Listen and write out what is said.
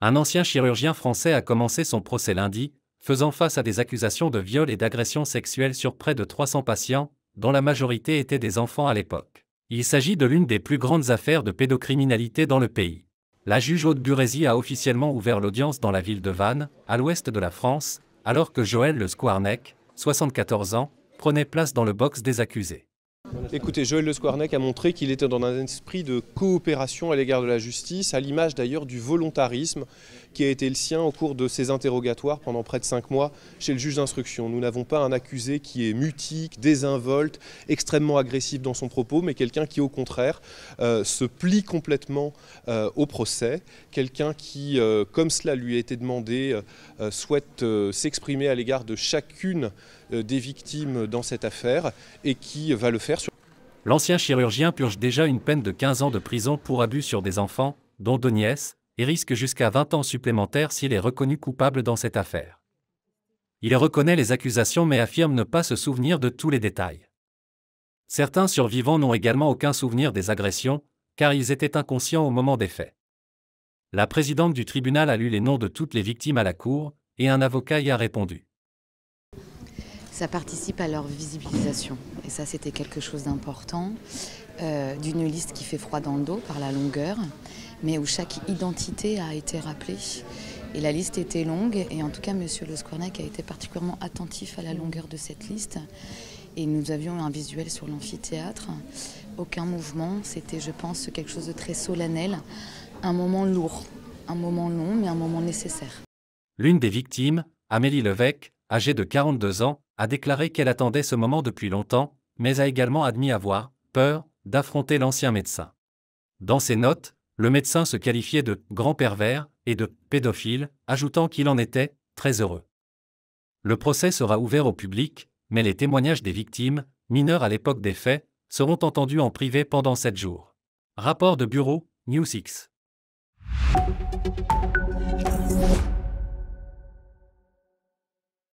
Un ancien chirurgien français a commencé son procès lundi, faisant face à des accusations de viol et d'agression sexuelle sur près de 300 patients, dont la majorité étaient des enfants à l'époque. Il s'agit de l'une des plus grandes affaires de pédocriminalité dans le pays. La juge Aude Burezi a officiellement ouvert l'audience dans la ville de Vannes, à l'ouest de la France, alors que Joël Le Squarnec, 74 ans, prenait place dans le box des accusés. Écoutez, Joël Le Squarnec a montré qu'il était dans un esprit de coopération à l'égard de la justice, à l'image d'ailleurs du volontarisme qui a été le sien au cours de ses interrogatoires pendant près de 5 mois chez le juge d'instruction. Nous n'avons pas un accusé qui est mutique, désinvolte, extrêmement agressif dans son propos, mais quelqu'un qui au contraire se plie complètement au procès, quelqu'un qui, comme cela lui a été demandé, souhaite s'exprimer à l'égard de chacune des victimes dans cette affaire et qui va le faire sur... L'ancien chirurgien purge déjà une peine de 15 ans de prison pour abus sur des enfants, dont 2 nièces, et risque jusqu'à 20 ans supplémentaires s'il est reconnu coupable dans cette affaire. Il reconnaît les accusations mais affirme ne pas se souvenir de tous les détails. Certains survivants n'ont également aucun souvenir des agressions, car ils étaient inconscients au moment des faits. La présidente du tribunal a lu les noms de toutes les victimes à la cour, et un avocat y a répondu. Ça participe à leur visibilisation. Et ça, c'était quelque chose d'important, d'une liste qui fait froid dans le dos par la longueur, mais où chaque identité a été rappelée. Et la liste était longue, et en tout cas, M. Le Squarnec a été particulièrement attentif à la longueur de cette liste. Et nous avions un visuel sur l'amphithéâtre. Aucun mouvement, c'était, je pense, quelque chose de très solennel. Un moment lourd, un moment long, mais un moment nécessaire. L'une des victimes, Amélie Levesque, âgée de 42 ans, a déclaré qu'elle attendait ce moment depuis longtemps, mais a également admis avoir peur d'affronter l'ancien médecin. Dans ses notes, le médecin se qualifiait de « grand pervers » et de « pédophile », ajoutant qu'il en était « très heureux ». Le procès sera ouvert au public, mais les témoignages des victimes, mineures à l'époque des faits, seront entendus en privé pendant 7 jours. Rapport de bureau, News X.